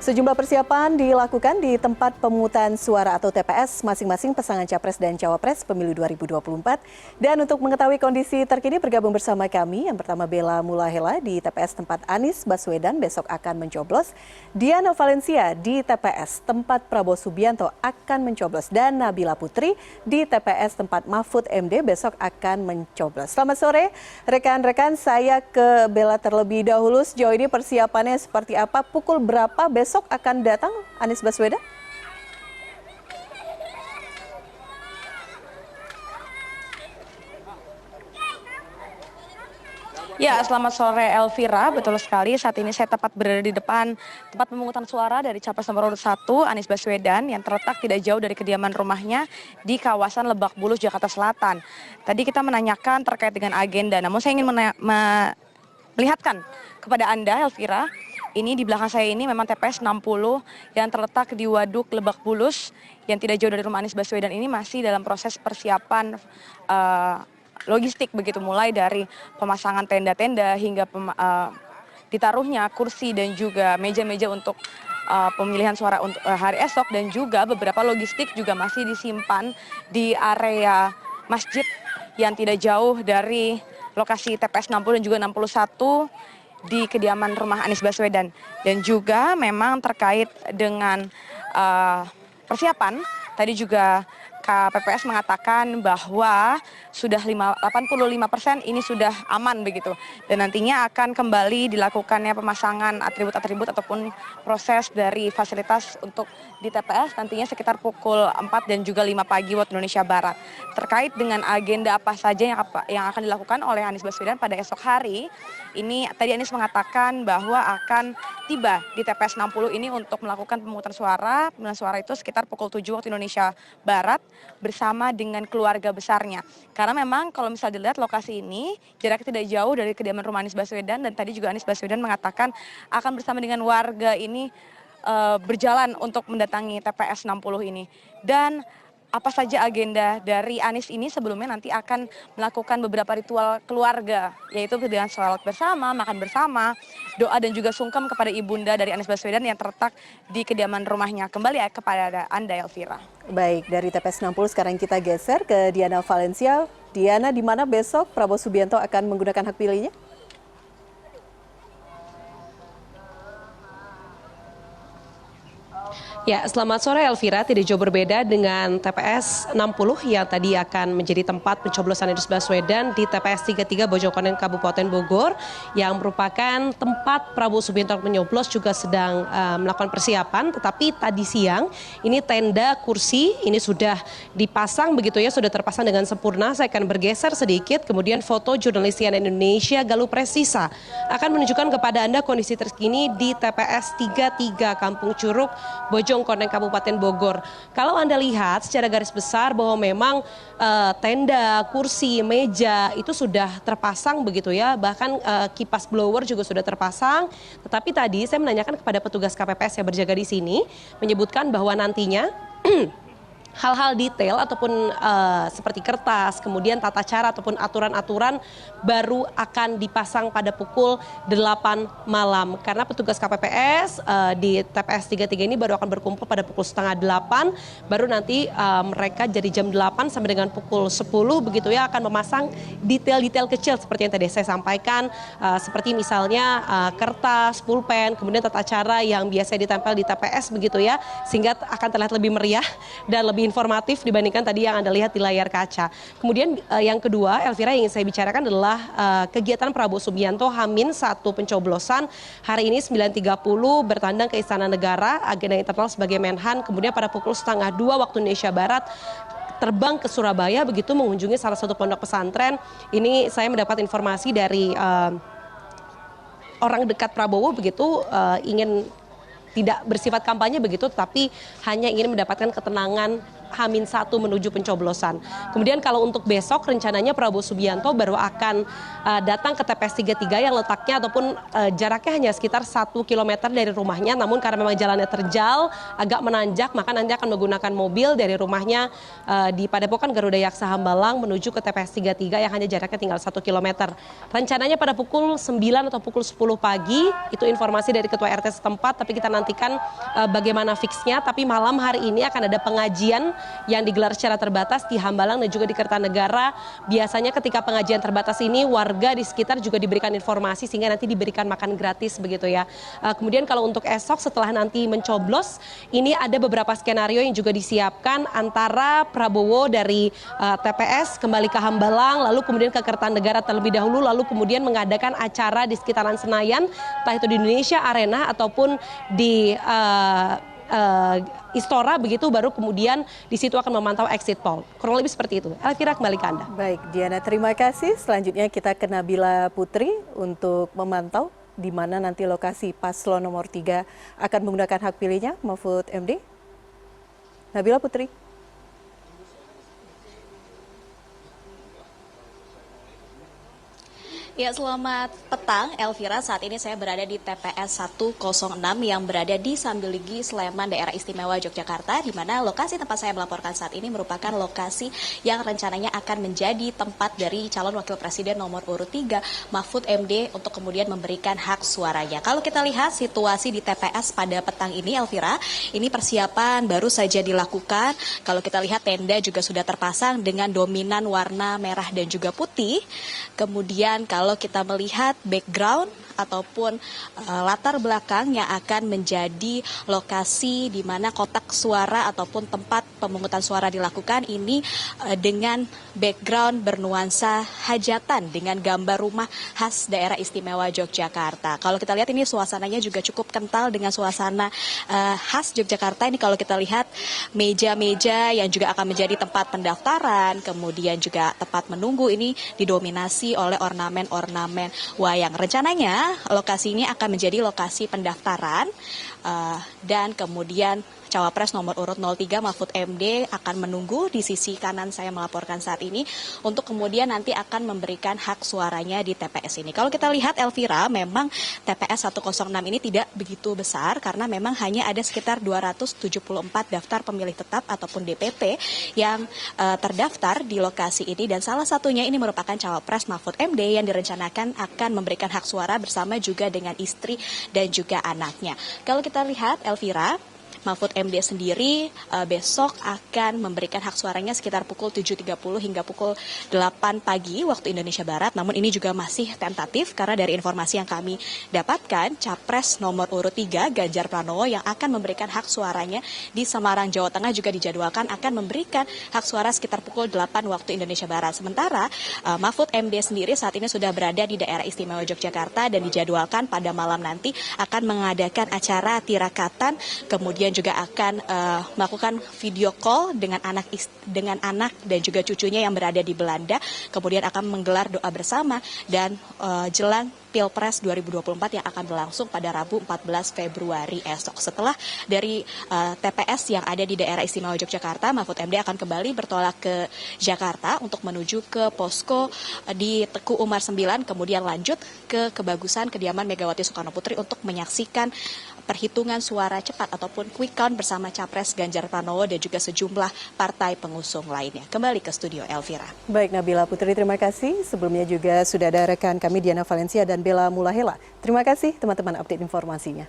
Sejumlah persiapan dilakukan di tempat pemungutan suara atau TPS masing-masing pasangan Capres dan Cawapres Pemilu 2024. Dan untuk mengetahui kondisi terkini bergabung bersama kami, yang pertama Bella Mulahela di TPS tempat Anies Baswedan besok akan mencoblos, Diana Valencia di TPS tempat Prabowo Subianto akan mencoblos, dan Nabila Putri di TPS tempat Mahfud MD besok akan mencoblos. Selamat sore rekan-rekan, saya ke Bella terlebih dahulu. Sejauh ini persiapannya seperti apa? Pukul berapa besok akan datang Anies Baswedan? Ya, selamat sore Elvira. Betul sekali, saat ini saya tepat berada di depan tempat pemungutan suara dari Capres nomor urut 1 Anies Baswedan yang terletak tidak jauh dari kediaman rumahnya di kawasan Lebak Bulus, Jakarta Selatan. Tadi kita menanyakan terkait dengan agenda, namun saya ingin melihatkan kepada Anda Elvira, ini di belakang saya ini memang TPS 60 yang terletak di Waduk Lebak Bulus yang tidak jauh dari rumah Anies Baswedan ini masih dalam proses persiapan logistik begitu, mulai dari pemasangan tenda-tenda hingga ditaruhnya kursi dan juga meja-meja untuk pemilihan suara untuk hari esok, dan juga beberapa logistik juga masih disimpan di area masjid yang tidak jauh dari lokasi TPS 60 dan juga 61 di kediaman rumah Anies Baswedan. Dan juga memang terkait dengan persiapan, tadi juga KPPS mengatakan bahwa sudah 85% ini sudah aman begitu. Dan nantinya akan kembali dilakukannya pemasangan atribut-atribut ataupun proses dari fasilitas untuk di TPS nantinya sekitar pukul 4 dan juga 5 pagi waktu Indonesia Barat. Terkait dengan agenda apa saja yang akan dilakukan oleh Anies Baswedan pada esok hari, ini tadi Anies mengatakan bahwa akan tiba di TPS 60 ini untuk melakukan pemungutan suara. Pemungutan suara itu sekitar pukul 7 waktu Indonesia Barat bersama dengan keluarga besarnya. Karena memang kalau misalnya dilihat lokasi ini jaraknya tidak jauh dari kediaman rumah Anies Baswedan, dan tadi juga Anies Baswedan mengatakan akan bersama dengan warga ini berjalan untuk mendatangi TPS 60 ini. Dan apa saja agenda dari Anies ini sebelumnya nanti akan melakukan beberapa ritual keluarga, yaitu dengan sholat bersama, makan bersama, doa dan juga sungkem kepada ibunda dari Anies Baswedan yang terletak di kediaman rumahnya. Kembali kepada Anda Elvira. Baik, dari TPS 60 sekarang kita geser ke Diana Valencia. Diana, di mana besok Prabowo Subianto akan menggunakan hak pilihnya? Ya, selamat sore Elvira. Tidak jauh berbeda dengan TPS 60 yang tadi akan menjadi tempat pencoblosan Anies Baswedan di TPS 33 Bojongkoneng Kabupaten Bogor yang merupakan tempat Prabowo Subianto menyoblos juga sedang melakukan persiapan. Tetapi tadi siang ini tenda kursi ini sudah dipasang begitu ya, sudah terpasang dengan sempurna. Saya akan bergeser sedikit, kemudian foto jurnalis CNN Indonesia Galuh Presisa akan menunjukkan kepada Anda kondisi terkini di TPS 33 Kampung Curug Bojongkoneng Kabupaten Bogor. Kalau Anda lihat secara garis besar bahwa memang tenda, kursi, meja itu sudah terpasang begitu ya. Bahkan kipas blower juga sudah terpasang. Tetapi tadi saya menanyakan kepada petugas KPPS yang berjaga di sini, menyebutkan bahwa nantinya hal-hal detail ataupun seperti kertas, kemudian tata cara ataupun aturan-aturan baru akan dipasang pada pukul 8 malam. Karena petugas KPPS di TPS 33 ini baru akan berkumpul pada pukul setengah 8, baru nanti mereka dari jam 8 sampai dengan pukul 10 begitu ya akan memasang detail-detail kecil seperti yang tadi saya sampaikan, seperti misalnya kertas, pulpen, kemudian tata cara yang biasa ditempel di TPS begitu ya, sehingga akan terlihat lebih meriah dan lebih informatif dibandingkan tadi yang Anda lihat di layar kaca. Kemudian yang kedua, Elvira, yang ingin saya bicarakan adalah kegiatan Prabowo Subianto H-1 pencoblosan hari ini 9.30 bertandang ke Istana Negara, agenda internal sebagai Menhan, kemudian pada pukul setengah 2 waktu Indonesia Barat terbang ke Surabaya begitu mengunjungi salah satu pondok pesantren. Ini saya mendapat informasi dari orang dekat Prabowo begitu, ingin tidak bersifat kampanye begitu, tapi hanya ingin mendapatkan ketenangan H-1 menuju pencoblosan. Kemudian kalau untuk besok rencananya Prabowo Subianto baru akan datang ke TPS 33 yang letaknya ataupun jaraknya hanya sekitar 1 km dari rumahnya. Namun karena memang jalannya terjal, agak menanjak, maka nanti akan menggunakan mobil dari rumahnya di Padepokan Garuda Yaksa Hambalang menuju ke TPS 33 yang hanya jaraknya tinggal 1 km. Rencananya pada pukul 9 atau pukul 10 pagi, itu informasi dari Ketua RT setempat, tapi kita nanti menantikan bagaimana fixnya, tapi malam hari ini akan ada pengajian yang digelar secara terbatas di Hambalang dan juga di Kertanegara. Biasanya ketika pengajian terbatas ini warga di sekitar juga diberikan informasi sehingga nanti diberikan makan gratis begitu ya. Kemudian kalau untuk esok setelah nanti mencoblos, ini ada beberapa skenario yang juga disiapkan antara Prabowo dari TPS kembali ke Hambalang, lalu kemudian ke Kertanegara terlebih dahulu, lalu kemudian mengadakan acara di sekitaran Senayan, entah itu di Indonesia Arena ataupun di Istora begitu, baru kemudian di situ akan memantau exit poll. Kurang lebih seperti itu. Elvira, kembali ke Anda. Baik, Diana, terima kasih. Selanjutnya kita ke Nabila Putri untuk memantau di mana nanti lokasi paslon nomor 3 akan menggunakan hak pilihnya, Mahfud MD. Nabila Putri. Ya, selamat petang Elvira. Saat ini saya berada di TPS 106 yang berada di Sambiligi, Sleman, Daerah Istimewa Yogyakarta, di mana lokasi tempat saya melaporkan saat ini merupakan lokasi yang rencananya akan menjadi tempat dari calon wakil presiden nomor urut 3, Mahfud MD, untuk kemudian memberikan hak suaranya. Kalau kita lihat situasi di TPS pada petang ini, Elvira, ini persiapan baru saja dilakukan. Kalau kita lihat tenda juga sudah terpasang dengan dominan warna merah dan juga putih. Kemudian kalau kita melihat background ataupun latar belakang yang akan menjadi lokasi di mana kotak suara ataupun tempat pemungutan suara dilakukan ini dengan background bernuansa hajatan dengan gambar rumah khas daerah istimewa Yogyakarta. Kalau kita lihat ini suasananya juga cukup kental dengan suasana khas Yogyakarta. Ini kalau kita lihat meja-meja yang juga akan menjadi tempat pendaftaran, kemudian juga tempat menunggu ini didominasi oleh ornamen-ornamen wayang. Rencananya lokasi ini akan menjadi lokasi pendaftaran dan kemudian Cawapres nomor urut 03 Mahfud MD akan menunggu di sisi kanan saya melaporkan saat ini untuk kemudian nanti akan memberikan hak suaranya di TPS ini. Kalau kita lihat Elvira, memang TPS 106 ini tidak begitu besar karena memang hanya ada sekitar 274 daftar pemilih tetap ataupun DPT yang terdaftar di lokasi ini, dan salah satunya ini merupakan Cawapres Mahfud MD yang direncanakan akan memberikan hak suara bersama juga dengan istri dan juga anaknya. Kalau kita lihat Elvira, Mahfud MD sendiri besok akan memberikan hak suaranya sekitar pukul 7.30 hingga pukul 8 pagi waktu Indonesia Barat. Namun ini juga masih tentatif karena dari informasi yang kami dapatkan, Capres nomor urut 3 Ganjar Pranowo yang akan memberikan hak suaranya di Semarang, Jawa Tengah juga dijadwalkan akan memberikan hak suara sekitar pukul 8 waktu Indonesia Barat. Sementara Mahfud MD sendiri saat ini sudah berada di daerah istimewa Yogyakarta dan dijadwalkan pada malam nanti akan mengadakan acara tirakatan, kemudian juga akan melakukan video call dengan anak dan juga cucunya yang berada di Belanda, kemudian akan menggelar doa bersama dan jelang Pilpres 2024 yang akan berlangsung pada Rabu 14 Februari esok. Setelah dari TPS yang ada di daerah istimewa Yogyakarta, Mahfud MD akan kembali bertolak ke Jakarta untuk menuju ke posko di Teguh Umar 9, kemudian lanjut ke Kebagusan kediaman Megawati Soekarno Putri untuk menyaksikan perhitungan suara cepat ataupun quick count bersama Capres Ganjar Pranowo dan juga sejumlah partai pengusung lainnya. Kembali ke studio Elvira. Baik, Nabila Putri, terima kasih. Sebelumnya juga sudah ada rekan kami Diana Valencia dan Bella Mulahela. Terima kasih teman-teman update informasinya.